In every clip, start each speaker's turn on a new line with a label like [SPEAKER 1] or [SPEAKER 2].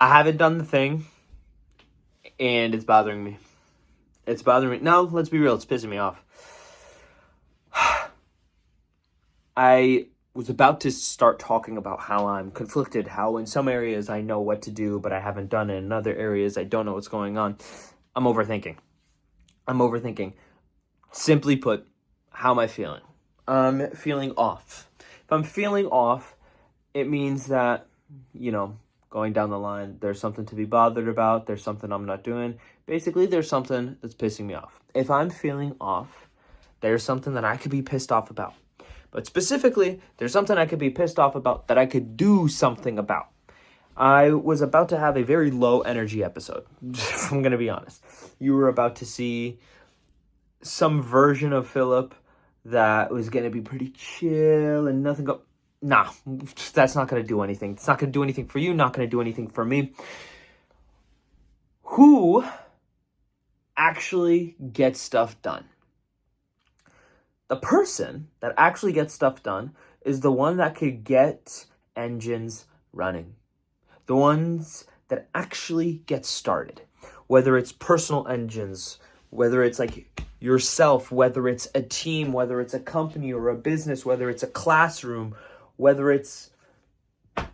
[SPEAKER 1] I haven't done the thing, and it's bothering me. It's bothering me. No, let's be real. It's pissing me off. I was about to start talking about how I'm conflicted, how in some areas I know what to do, but I haven't done it. In other areas, I don't know what's going on. I'm overthinking. Simply put, how am I feeling? I'm feeling off. If I'm feeling off, it means that, going down the line, there's something to be bothered about. There's something I'm not doing. Basically, there's something that's pissing me off. If I'm feeling off, there's something that I could be pissed off about. But specifically, there's something I could be pissed off about that I could do something about. I was about to have a very low energy episode. I'm going to be honest. You were about to see some version of Philip that was going to be pretty chill and nothing Nah, that's not going to do anything. It's not going to do anything for you, not going to do anything for me. Who actually gets stuff done? The person that actually gets stuff done is the one that could get engines running. The ones that actually get started. Whether it's personal engines, whether it's like yourself, whether it's a team, whether it's a company or a business, whether it's a classroom, whether it's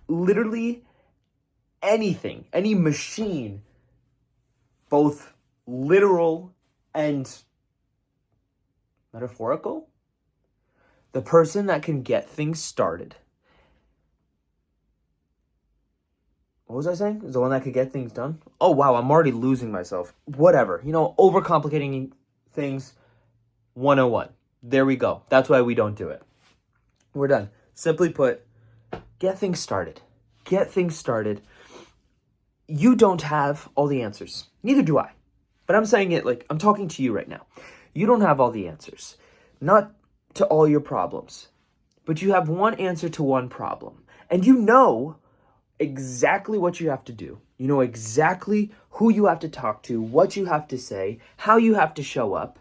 [SPEAKER 1] literally anything, any machine, both literal and metaphorical. The person that can get things started. What was I saying? Is the one that could get things done? Oh, wow, I'm already losing myself. Whatever. Overcomplicating things 101. There we go. That's why we don't do it. We're done. Simply put, get things started. Get things started. You don't have all the answers. Neither do I. But I'm saying it like I'm talking to you right now. You don't have all the answers. Not to all your problems. But you have one answer to one problem. And you know exactly what you have to do. You know exactly who you have to talk to, what you have to say, how you have to show up.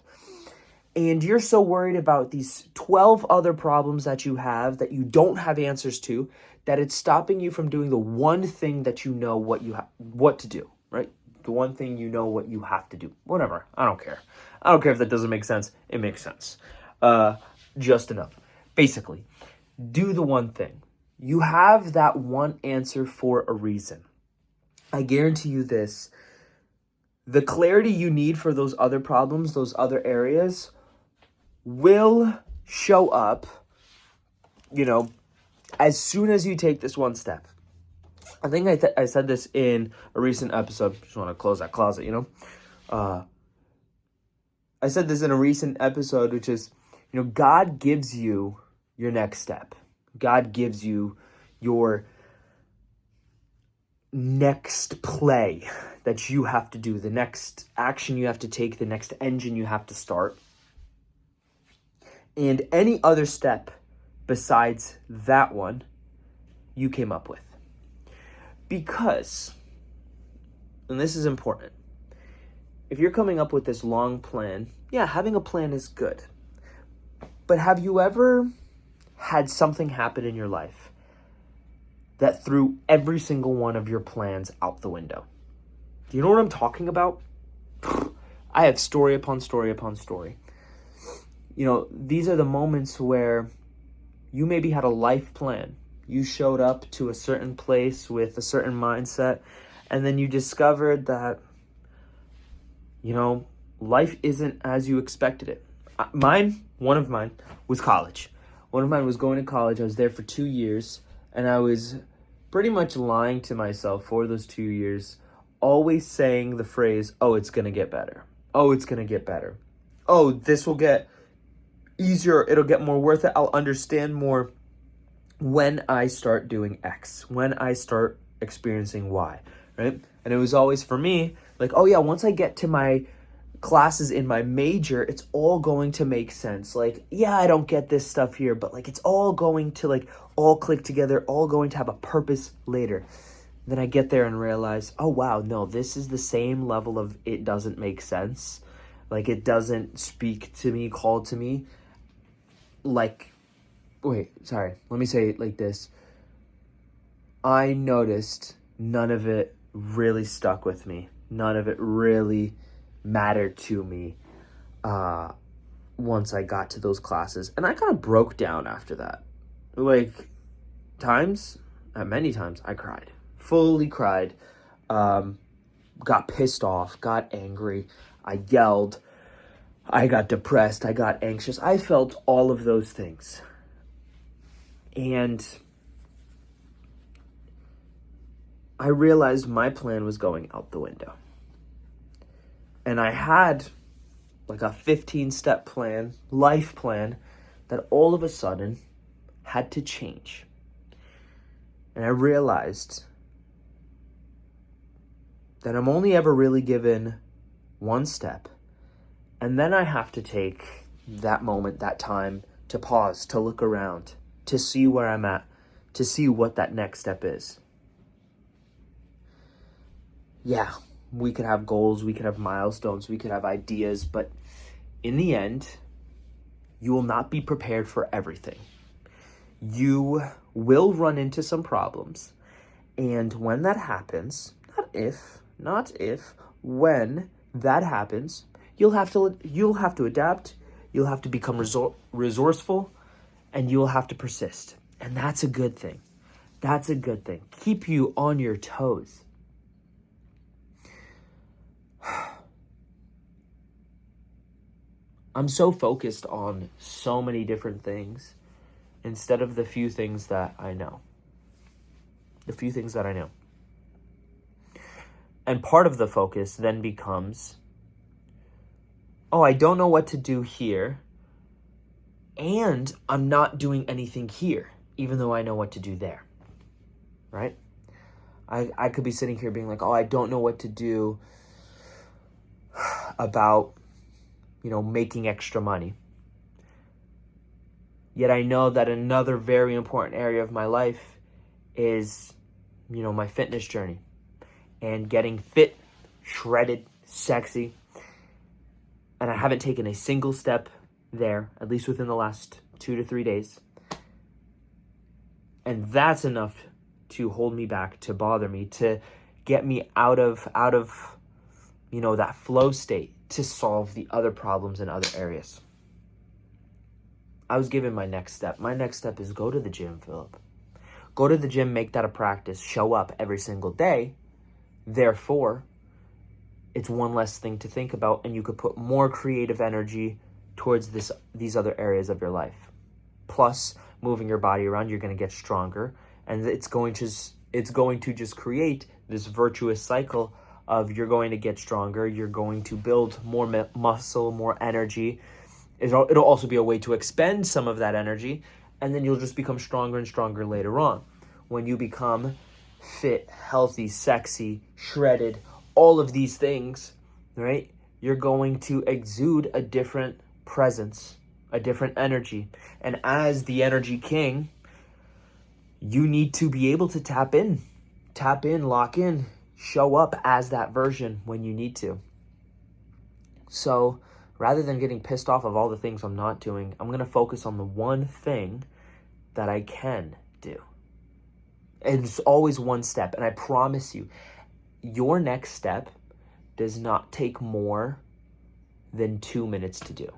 [SPEAKER 1] And you're so worried about these 12 other problems that you have that you don't have answers to, that it's stopping you from doing the one thing that you know what to do, right? The one thing you know what you have to do. Whatever. I don't care. I don't care if that doesn't make sense. It makes sense. Just enough. Basically, do the one thing. You have that one answer for a reason. I guarantee you this. The clarity you need for those other problems, those other areas, will show up, as soon as you take this one step. I think I said this in a recent episode. Just want to close that closet, I said this in a recent episode, which is, God gives you your next step. God gives you your next play that you have to do, the next action you have to take, the next engine you have to start. And any other step besides that one you came up with. Because, and this is important, if you're coming up with this long plan, yeah, having a plan is good. But have you ever had something happen in your life that threw every single one of your plans out the window? Do you know what I'm talking about? I have story upon story upon story. These are the moments where you maybe had a life plan. You showed up to a certain place with a certain mindset, and then you discovered that, life isn't as you expected it. One of mine was college. One of mine was going to college. I was there for 2 years, and I was pretty much lying to myself for those 2 years, always saying the phrase, oh, it's going to get better. Oh, it's going to get better. Oh, this will get easier. It'll get more worth it. I'll understand more when I start doing X, when I start experiencing Y, right? And it was always for me, like, oh yeah, once I get to my classes in my major, it's all going to make sense. Like, yeah, I don't get this stuff here, but like, it's all going to all click together, all going to have a purpose later. Then I get there and realize, oh wow, no, this is the same level of it doesn't make sense. Like, it doesn't speak to me, call to me. Let me say it like this. I noticed none of it really stuck with me. None of it really mattered to me once I got to those classes. And I kind of broke down after that. Like, many times, I cried. Fully cried. Got pissed off, got angry. I yelled. I got depressed. I got anxious. I felt all of those things. And I realized my plan was going out the window. And I had like a 15-step plan, life plan, that all of a sudden had to change. And I realized that I'm only ever really given one step. And then I have to take that moment, that time, to pause, to look around, to see where I'm at, to see what that next step is. Yeah, we could have goals, we could have milestones, we could have ideas, but in the end, you will not be prepared for everything. You will run into some problems. And when that happens, not if, when that happens, you'll have to adapt, you'll have to become resourceful, and you'll have to persist. And that's a good thing. That's a good thing. Keep you on your toes. I'm so focused on so many different things instead of the few things that I know. The few things that I know. And part of the focus then becomes, oh, I don't know what to do here, and I'm not doing anything here, even though I know what to do there, right? I could be sitting here being like, oh, I don't know what to do about, making extra money. Yet I know that another very important area of my life is, my fitness journey and getting fit, shredded, sexy. And I haven't taken a single step there, at least within the last 2 to 3 days. And that's enough to hold me back, to bother me, to get me out of that flow state, to solve the other problems in other areas. I was given my next step. My next step is go to the gym, Philip. Go to the gym, make that a practice, show up every single day. Therefore, it's one less thing to think about, and you could put more creative energy towards these other areas of your life. Plus, moving your body around, you're going to get stronger, and it's going to just create this virtuous cycle of you're going to get stronger, you're going to build more muscle, more energy. It'll also be a way to expend some of that energy, and then you'll just become stronger and stronger later on. When you become fit, healthy, sexy, shredded, all of these things, right? You're going to exude a different presence, a different energy. And as the energy king, you need to be able to tap in, lock in, show up as that version when you need to. So rather than getting pissed off of all the things I'm not doing, I'm going to focus on the one thing that I can do. And it's always one step. And I promise you, your next step does not take more than 2 minutes to do.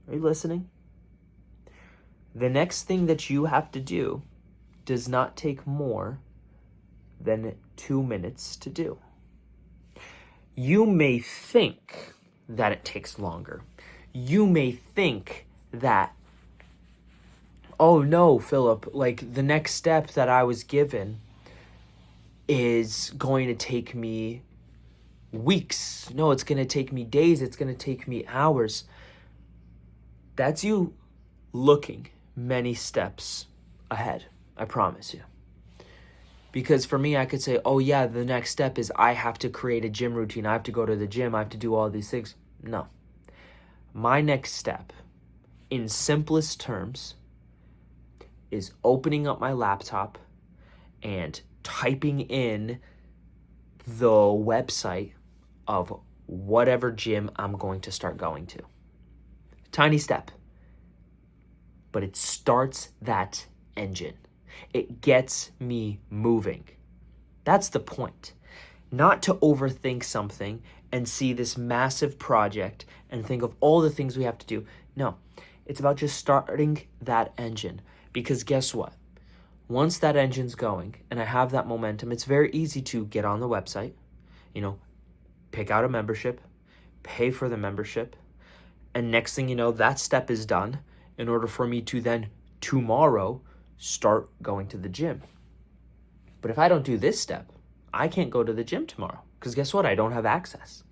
[SPEAKER 1] Are you listening? The next thing that you have to do does not take more than 2 minutes to do. You may think that it takes longer. You may think that, oh no, Philip, like the next step that I was given is going to take me weeks. No, it's going to take me days. It's going to take me hours. That's you looking many steps ahead. I promise you. Because for me, I could say, oh yeah, the next step is I have to create a gym routine. I have to go to the gym. I have to do all these things. No. My next step, in simplest terms, is opening up my laptop and typing in the website of whatever gym I'm going to start going to. Tiny step. But it starts that engine. It gets me moving. That's the point. Not to overthink something and see this massive project and think of all the things we have to do. No, it's about just starting that engine. Because guess what? Once that engine's going and I have that momentum, it's very easy to get on the website, pick out a membership, pay for the membership, and next thing you know, that step is done in order for me to then tomorrow start going to the gym. But if I don't do this step, I can't go to the gym tomorrow because guess what? I don't have access.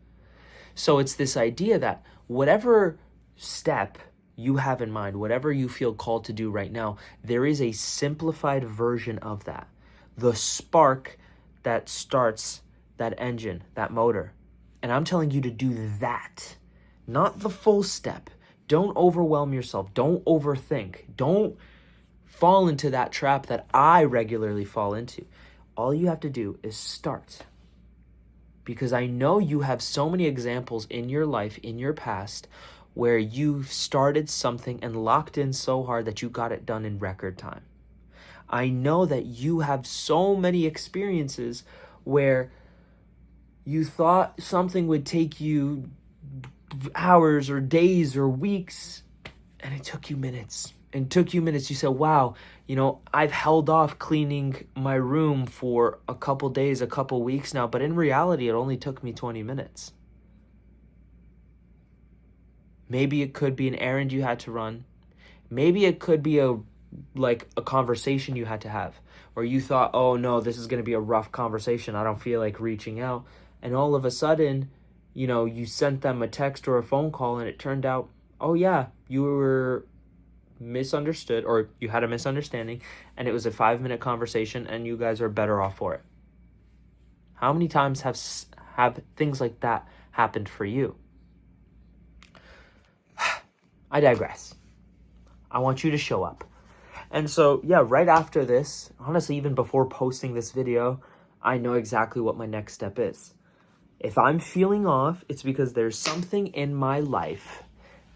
[SPEAKER 1] So it's this idea that whatever step you have in mind, whatever you feel called to do right now, there is a simplified version of that. The spark that starts that engine, that motor. And I'm telling you to do that, not the full step. Don't overwhelm yourself. Don't overthink. Don't fall into that trap that I regularly fall into. All you have to do is start. Because I know you have so many examples in your life, in your past, where you've started something and locked in so hard that you got it done in record time. I know that you have so many experiences where you thought something would take you hours or days or weeks, and it took you minutes. You said, wow, I've held off cleaning my room for a couple days, a couple weeks now, but in reality, it only took me 20 minutes. Maybe it could be an errand you had to run. Maybe it could be a conversation you had to have where you thought, oh no, this is going to be a rough conversation. I don't feel like reaching out. And all of a sudden, you sent them a text or a phone call and it turned out, oh yeah, you were misunderstood or you had a misunderstanding and it was a 5-minute conversation and you guys are better off for it. How many times have things like that happened for you? I digress. I want you to show up. And so, right after this, honestly, even before posting this video, I know exactly what my next step is. If I'm feeling off, it's because there's something in my life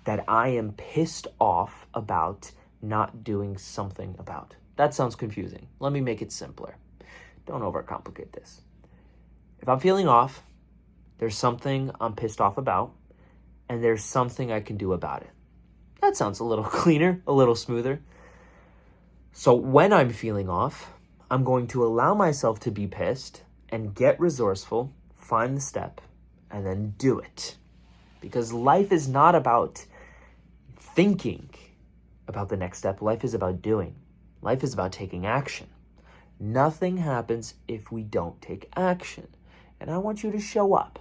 [SPEAKER 1] that I am pissed off about not doing something about. That sounds confusing. Let me make it simpler. Don't overcomplicate this. If I'm feeling off, there's something I'm pissed off about, and there's something I can do about it. That sounds a little cleaner, a little smoother. So when I'm feeling off, I'm going to allow myself to be pissed and get resourceful, find the step, and then do it. Because life is not about thinking about the next step. Life is about doing. Life is about taking action. Nothing happens if we don't take action. And I want you to show up.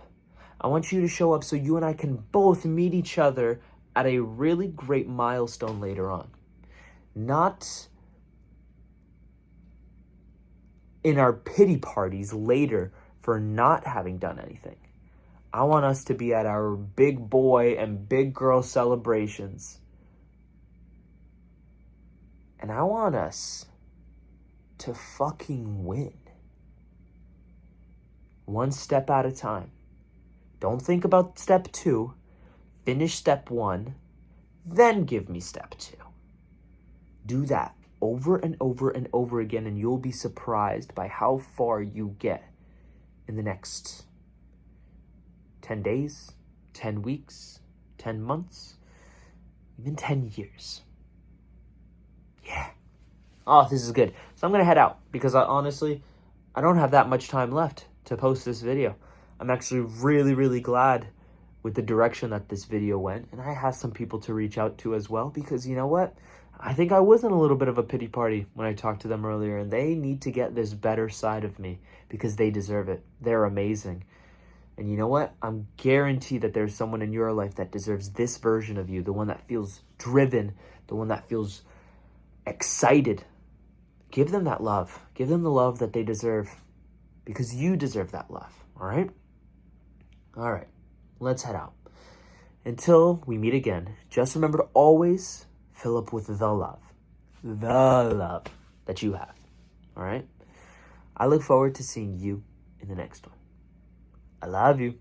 [SPEAKER 1] I want you to show up so you and I can both meet each other at a really great milestone later on. Not in our pity parties later for not having done anything. I want us to be at our big boy and big girl celebrations. And I want us to fucking win. One step at a time. Don't think about step 2. Finish step 1. Then give me step 2. Do that over and over and over again, and you'll be surprised by how far you get in the next 10 days, 10 weeks, 10 months, even 10 years. Yeah. Oh, this is good. So I'm going to head out because I don't have that much time left to post this video. I'm actually really, really glad with the direction that this video went. And I have some people to reach out to as well because you know what? I think I was in a little bit of a pity party when I talked to them earlier, and they need to get this better side of me because they deserve it. They're amazing. And you know what? I'm guaranteed that there's someone in your life that deserves this version of you, the one that feels driven, the one that feels excited. Give them that love. Give them the love that they deserve because you deserve that love. All right? All right. Let's head out. Until we meet again, just remember to always fill up with the love that you have. All right? I look forward to seeing you in the next one. I love you.